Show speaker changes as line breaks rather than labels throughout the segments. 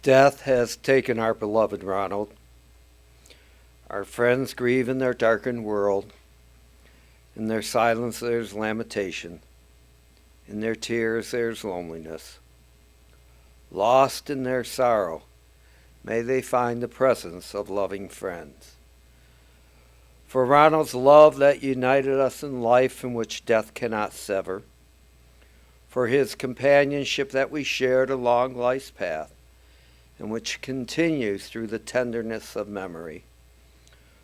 Death has taken our beloved Ronald. Our friends grieve in their darkened world. In their silence there's lamentation. In their tears there's loneliness. Lost in their sorrow, may they find the presence of loving friends. For Ronald's love that united us in life in which death cannot sever. For his companionship that we shared along life's path, and which continues through the tenderness of memory.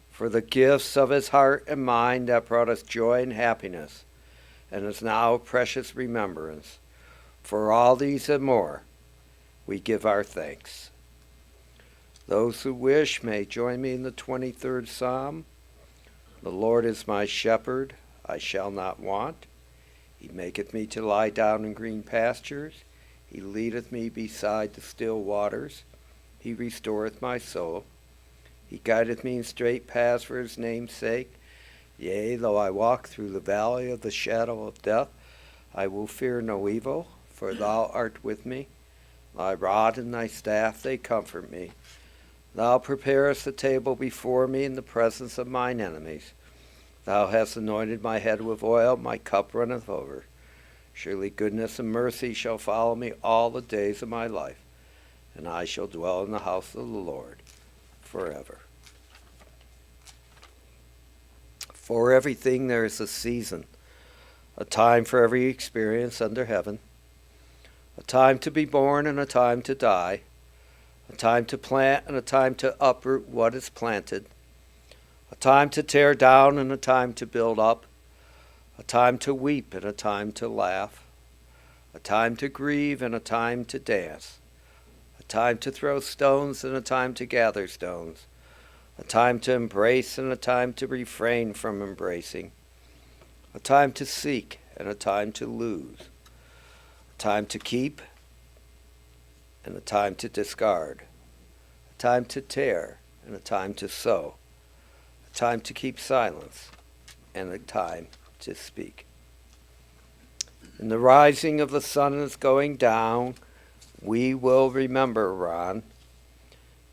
For the gifts of his heart and mind that brought us joy and happiness, and is now a precious remembrance. For all these and more, we give our thanks. Those who wish may join me in the 23rd Psalm. The Lord is my shepherd, I shall not want. He maketh me to lie down in green pastures. He leadeth me beside the still waters. He restoreth my soul. He guideth me in straight paths for his name's sake. Yea, though I walk through the valley of the shadow of death, I will fear no evil, for thou art with me. Thy rod and thy staff, they comfort me. Thou preparest a table before me in the presence of mine enemies. Thou hast anointed my head with oil, my cup runneth over. Surely goodness and mercy shall follow me all the days of my life, and I shall dwell in the house of the Lord forever. For everything there is a season, a time for every experience under heaven, a time to be born and a time to die, a time to plant and a time to uproot what is planted, a time to tear down and a time to build up, a time to weep and a time to laugh, a time to grieve and a time to dance, a time to throw stones and a time to gather stones, a time to embrace and a time to refrain from embracing, a time to seek and a time to lose, a time to keep and a time to discard, a time to tear and a time to sow, a time to keep silence and a time to speak. In the rising of the sun and its going down, we will remember Ron.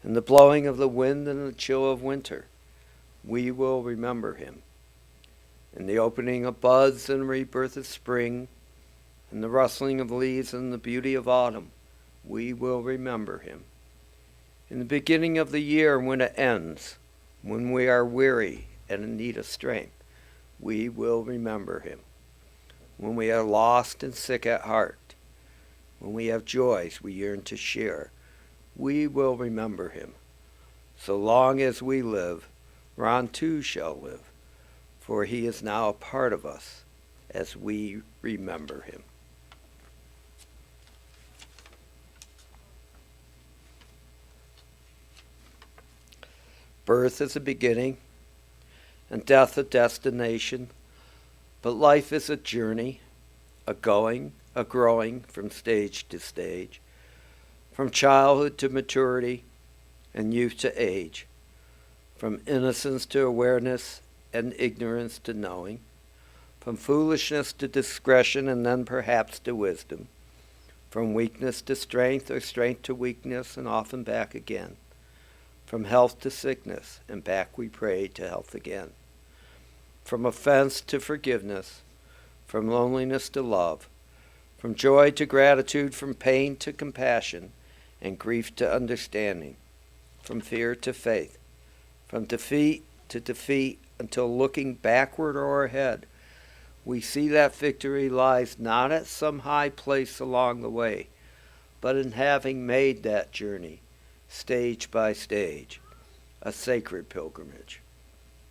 In the blowing of the wind and the chill of winter, we will remember him. In the opening of buds and rebirth of spring, in the rustling of leaves and the beauty of autumn, we will remember him. In the beginning of the year when it ends, when we are weary and in need of strength, we will remember him. When we are lost and sick at heart, when we have joys we yearn to share, we will remember him. So long as we live, Ron too shall live, for he is now a part of us as we remember him. Birth is a beginning, and death a destination, but life is a journey, a going, a growing from stage to stage, from childhood to maturity and youth to age, from innocence to awareness and ignorance to knowing, from foolishness to discretion and then perhaps to wisdom, from weakness to strength or strength to weakness and often back again, from health to sickness and back we pray to health again, from offense to forgiveness, from loneliness to love, from joy to gratitude, from pain to compassion, and grief to understanding, from fear to faith, from defeat to defeat, until looking backward or ahead, we see that victory lies not at some high place along the way, but in having made that journey, stage by stage, a sacred pilgrimage.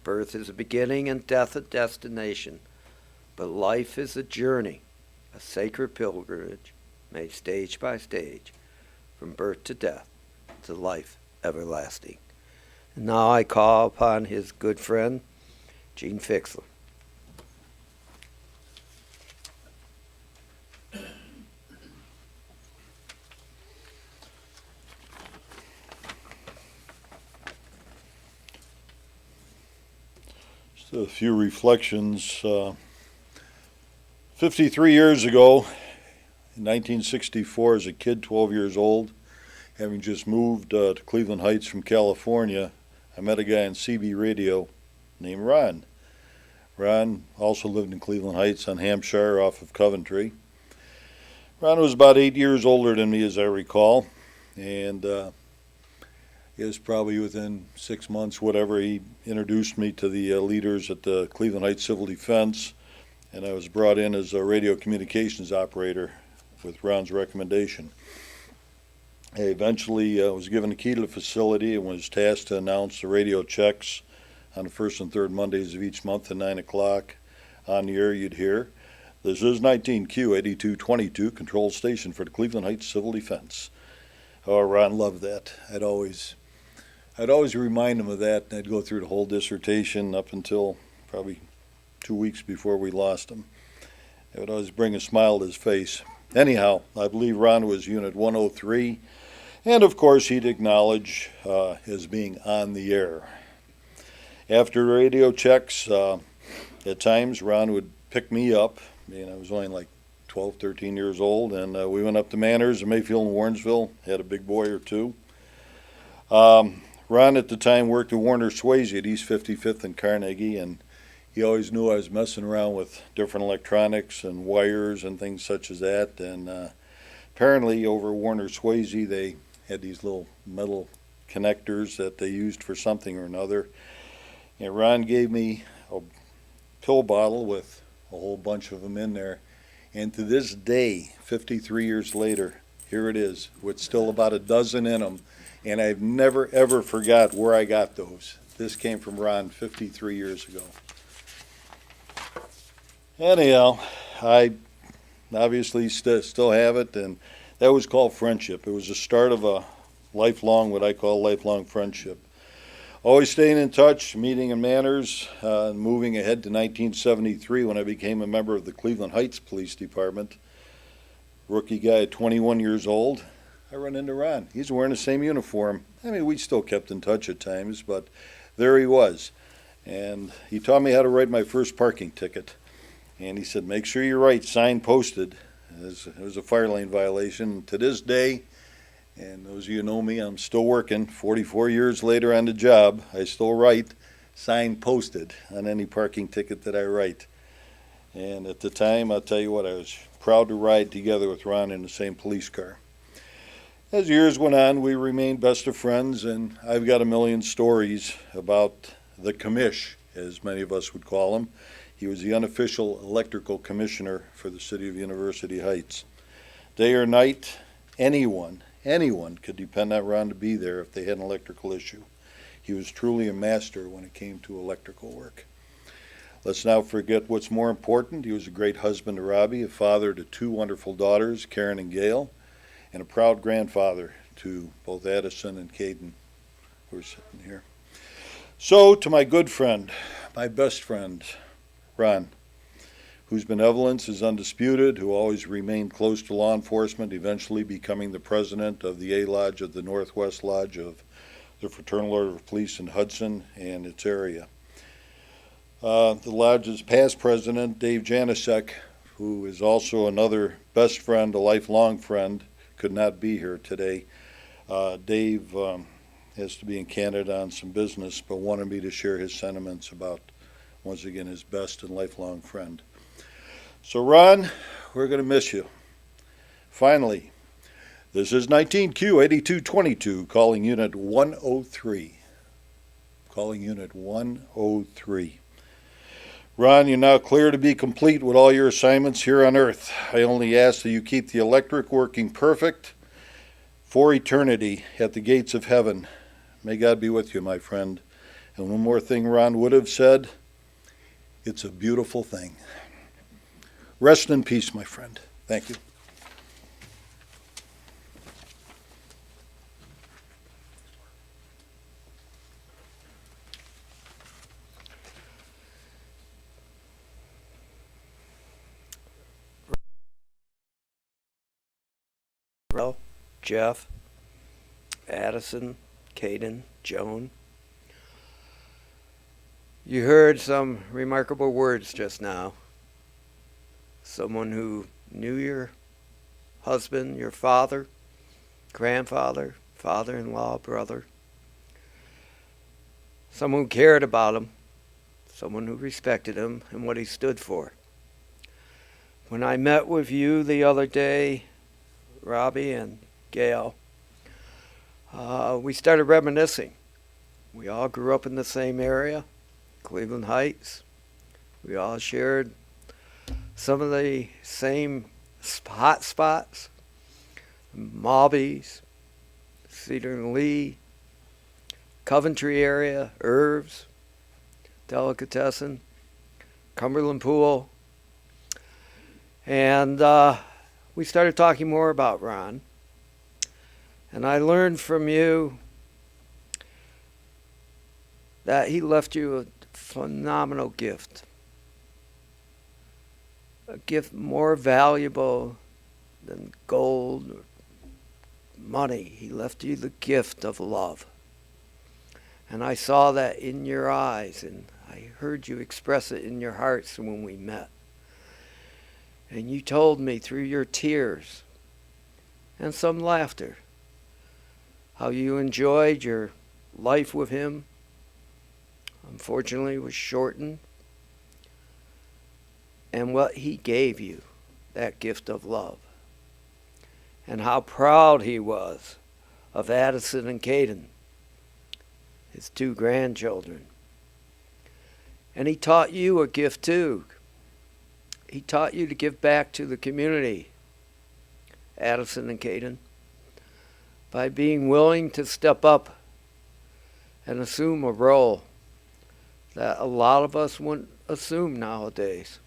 Birth is a beginning and death a destination, but life is a journey, a sacred pilgrimage made stage by stage, from birth to death to life everlasting. And now I call upon his good friend, Gene Fixler.
Just a few reflections. 53 years ago, in 1964, as a kid, 12 years old, Having just moved to Cleveland Heights from California, I met a guy on CB radio named Ron. Ron also lived in Cleveland Heights on Hampshire off of Coventry. Ron was about 8 years older than me, as I recall, and it was probably within 6 months, whatever, he introduced me to the leaders at the Cleveland Heights Civil Defense, and I was brought in as a radio communications operator with Ron's recommendation. I eventually was given the key to the facility and was tasked to announce the radio checks on the first and third Mondays of each month at 9 o'clock. On the air you'd hear, "This is 19Q8222, control station for the Cleveland Heights Civil Defense." Oh, Ron loved that. I'd always remind him of that, and I'd go through the whole dissertation up until probably 2 weeks before we lost him. It would always bring a smile to his face. Anyhow, I believe Ron was Unit 103, and of course he'd acknowledge as being on the air. After radio checks, at times Ron would pick me up, and I was only like 12, 13 years old, and we went up to Manners in Mayfield and Warrensville, had a big boy or two. Ron at the time worked at Warner Swayze at East 55th and Carnegie, and he always knew I was messing around with different electronics and wires and things such as that. And apparently over Warner Swayze they had these little metal connectors that they used for something or another. And Ron gave me a pill bottle with a whole bunch of them in there. And to this day, 53 years later, here it is, with still about a dozen in them. And I've never, ever forgot where I got those. This came from Ron 53 years ago. Anyhow, I obviously still have it, and that was called friendship. It was the start of a lifelong, what I call lifelong friendship. Always staying in touch, meeting in Manners, moving ahead to 1973 when I became a member of the Cleveland Heights Police Department. Rookie guy at 21 years old. I run into Ron. He's wearing the same uniform. I mean, we still kept in touch at times, but there he was. And he taught me how to write my first parking ticket. And he said, make sure you write sign posted. It was a fire lane violation. To this day, and those of you who know me, I'm still working. 44 years later on the job, I still write sign posted on any parking ticket that I write. And at the time, I'll tell you what, I was proud to ride together with Ron in the same police car. As years went on, we remained best of friends, and I've got a million stories about the commish, as many of us would call him. He was the unofficial electrical commissioner for the city of University Heights. Day or night, anyone could depend on Ron to be there if they had an electrical issue. He was truly a master when it came to electrical work. Let's not forget what's more important. He was a great husband to Robbie, a father to two wonderful daughters, Karen and Gail, and a proud grandfather to both Addison and Caden, who are sitting here. So, to my good friend, my best friend, Ron, whose benevolence is undisputed, who always remained close to law enforcement, eventually becoming the president of the A Lodge of the Northwest Lodge of the Fraternal Order of Police in Hudson and its area. The Lodge's past president, Dave Janicek, who is also another best friend, a lifelong friend, could not be here today. Dave has to be in Canada on some business, but wanted me to share his sentiments about, once again, his best and lifelong friend. So Ron, we're going to miss you. Finally, this is 19Q8222, calling Unit 103. Calling Unit 103. Ron, you're now clear to be complete with all your assignments here on Earth. I only ask that you keep the electric working perfect for eternity at the gates of heaven. May God be with you, my friend. And one more thing Ron would have said, it's a beautiful thing. Rest in peace, my friend. Thank you.
Jeff, Addison, Caden, Joan. You heard some remarkable words just now. Someone who knew your husband, your father, grandfather, father-in-law, brother, someone who cared about him, someone who respected him and what he stood for. When I met with you the other day, Robbie and Gail, we started reminiscing. We all grew up in the same area, Cleveland Heights. We all shared some of the same hot spots, Mobbies, Cedar and Lee, Coventry area, Irvs, Delicatessen, Cumberland Pool. And we started talking more about Ron. And I learned from you that he left you a phenomenal gift. A gift more valuable than gold or money. He left you the gift of love. And I saw that in your eyes, and I heard you express it in your hearts when we met. And you told me through your tears and some laughter how you enjoyed your life with him. Unfortunately, it was shortened. And what he gave you, that gift of love. And how proud he was of Addison and Caden, his two grandchildren. And he taught you a gift too. He taught you to give back to the community, Addison and Caden, by being willing to step up and assume a role that a lot of us wouldn't assume nowadays,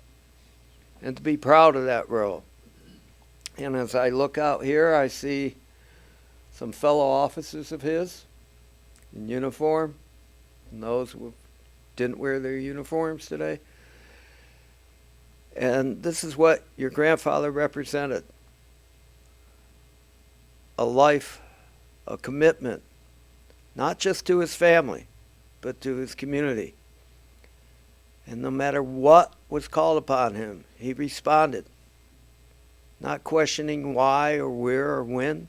and to be proud of that role. And as I look out here, I see some fellow officers of his in uniform, and those who didn't wear their uniforms today. And this is what your grandfather represented. A life, a commitment, not just to his family, but to his community. And no matter what was called upon him, he responded, not questioning why or where or when,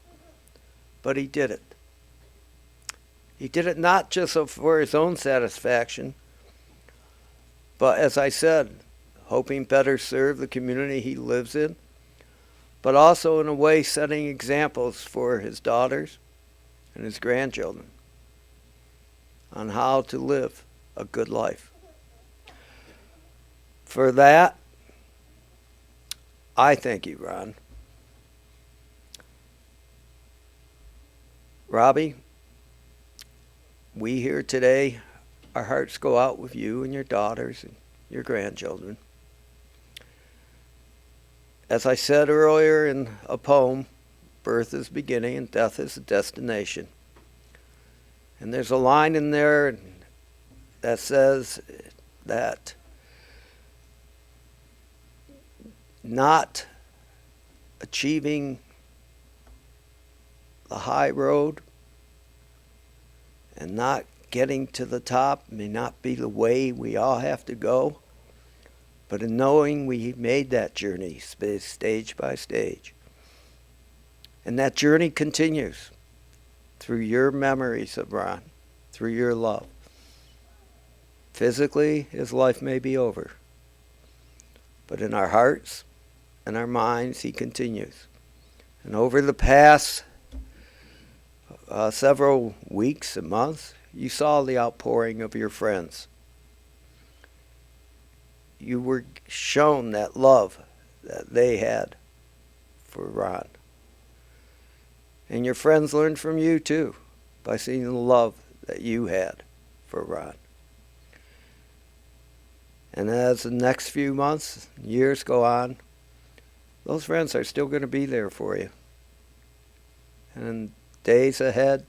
but he did it. He did it not just for his own satisfaction, but as I said, hoping better serve the community he lives in, but also in a way setting examples for his daughters and his grandchildren on how to live a good life. For that, I thank you, Ron. Robbie, we here today, our hearts go out with you and your daughters and your grandchildren. As I said earlier in a poem, birth is beginning and death is a destination. And there's a line in there that says that not achieving the high road and not getting to the top may not be the way we all have to go, but in knowing we made that journey stage by stage. And that journey continues through your memories of Ron, through your love. Physically, his life may be over, but in our hearts and our minds, he continues. And over the past several weeks and months, you saw the outpouring of your friends. You were shown that love that they had for Ron. And your friends learned from you too, by seeing the love that you had for Ron. And as the next few months, years go on, those friends are still going to be there for you. And in days ahead,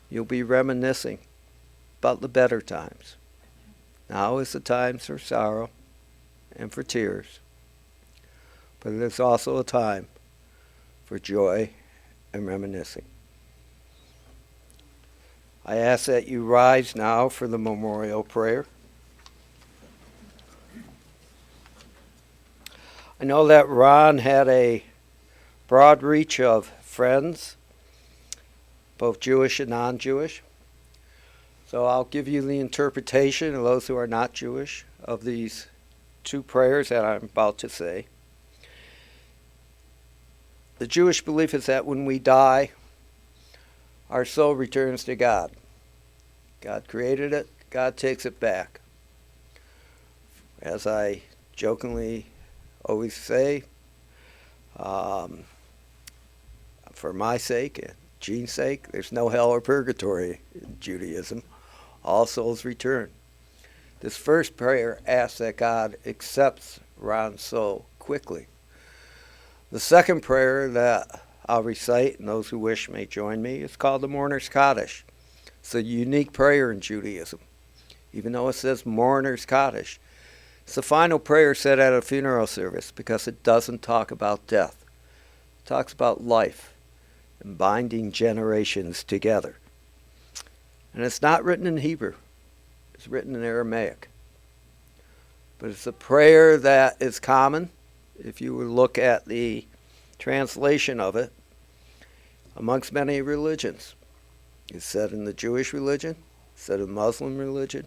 you'll be reminiscing about the better times. Now is the time for sorrow and for tears, but there's also a time for joy and reminiscing. I ask that you rise now for the memorial prayer. I know that Ron had a broad reach of friends, both Jewish and non-Jewish. So I'll give you the interpretation of those who are not Jewish of these two prayers that I'm about to say. The Jewish belief is that when we die, our soul returns to God. God created it, God takes it back. As I jokingly always say, for my sake and Gene's sake, there's no hell or purgatory in Judaism. All souls return. This first prayer asks that God accepts Ron's soul quickly. The second prayer that I'll recite, and those who wish may join me, is called the Mourner's Kaddish. It's a unique prayer in Judaism. Even though it says Mourner's Kaddish, it's the final prayer said at a funeral service because it doesn't talk about death. It talks about life and binding generations together. And it's not written in Hebrew. It's written in Aramaic. But it's a prayer that is common, if you would look at the translation of it, amongst many religions. It's said in the Jewish religion, it's said in Muslim religion,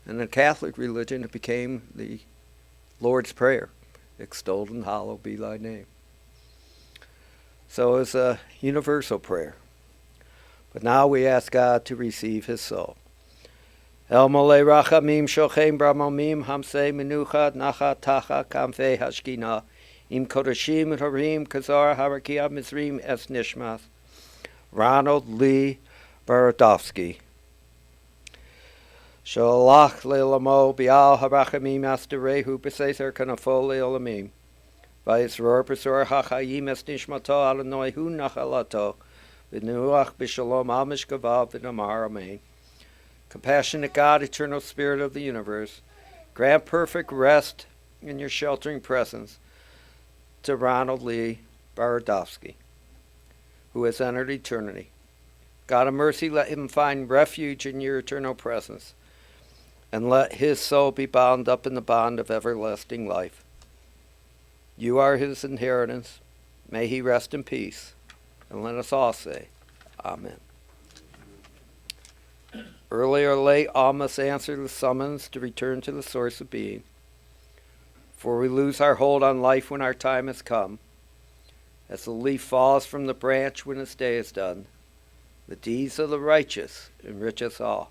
and in the Catholic religion it became the Lord's Prayer, extolled and hallowed be thy name. So it's a universal prayer. But now we ask God to receive his soul. El Mole Rachamim Shochem Bramamim Hamse Menucha Nacha Tacha Kamfe Hashkina Im Kodashim Harim Kazar Harakia Mizrim Es Nishmas Ronald Barodofsky. Shalach Leilamo Bial Harachamim Astarehu Beseser Kanafo Leilamim Vaisror Besor Hachayim Es Nishmato Alanoi Hu Nachalato V'nuach B'Shalom Al Mishkavav V'Namar Amen. Compassionate God, eternal Spirit of the universe, grant perfect rest in your sheltering presence to Ronald Barodofsky, who has entered eternity. God of mercy, let him find refuge in your eternal presence, and let his soul be bound up in the bond of everlasting life. You are his inheritance. May he rest in peace. And let us all say, Amen. Early or late, all must answer the summons to return to the source of being. For we lose our hold on life when our time has come. As the leaf falls from the branch when its day is done, the deeds of the righteous enrich us all,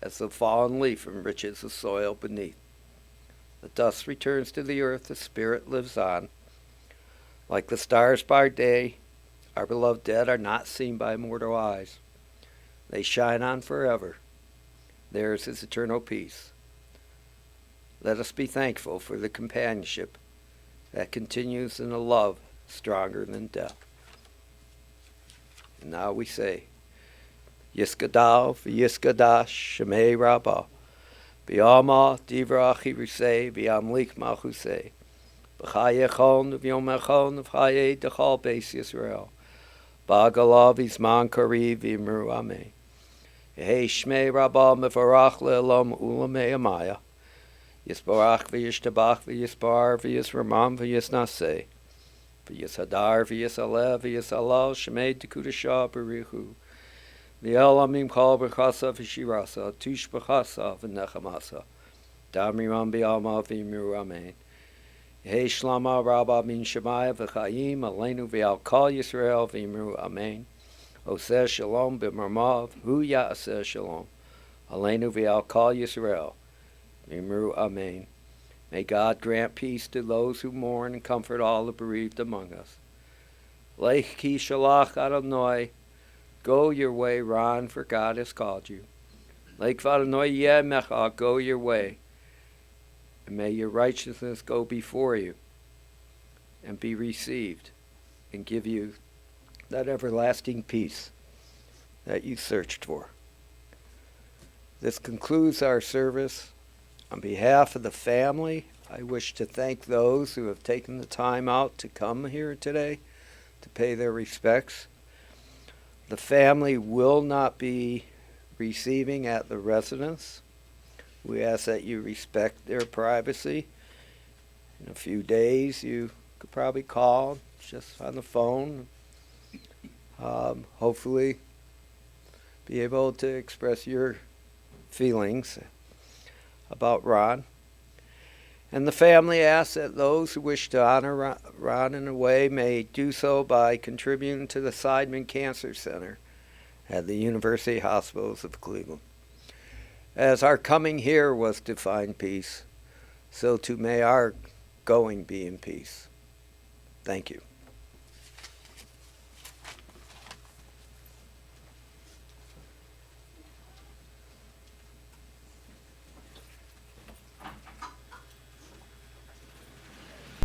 as the fallen leaf enriches the soil beneath. The dust returns to the earth, the spirit lives on. Like the stars by day, our beloved dead are not seen by mortal eyes. They shine on forever. Theirs is eternal peace. Let us be thankful for the companionship that continues in a love stronger than death. And now we say, Yiskadal v'yiskadash shemei rabbah, b'yama divrachi rusei v'yamlik malchusei, b'chayechon v'yomechon v'chaye dechal beis Yisrael, b'agalav izman kariv v'imru amen. Yehei shmei rabbah mevarach le'elam ulamei amaya, Yisbarach v'yishtabach v'yispar v'yisramam v'yisnaseh, v'yishadar v'yisalev v'yisalal shemei dekudashah b'richu, v'yelamim kol b'chasa v'shirasa, tush b'chasa v'nechamasa, damriram b'yama v'imru amen. Yehei shlama rabbah min shemaya v'chayim aleinu v'al kol Yisrael v'imru amen. Oseh shalom b'marmav hu ya'aseh shalom aleinu v'al kol Yisrael v'imru amen. May God grant peace to those who mourn and comfort all the bereaved among us. Lech ki shalach Adonai, go your way, Ron, for God has called you. Lech Adonai yeh mecha, go your way, and may your righteousness go before you and be received and give you that everlasting peace that you searched for. This concludes our service. On behalf of the family, I wish to thank those who have taken the time out to come here today to pay their respects. The family will not be receiving at the residence. We ask that you respect their privacy. In a few days, you could probably call just on the phone. Hopefully, be able to express your feelings about Ron. And the family asks that those who wish to honor Ron in a way may do so by contributing to the Seidman Cancer Center at the University Hospitals of Cleveland. As our coming here was to find peace, so too may our going be in peace. Thank you.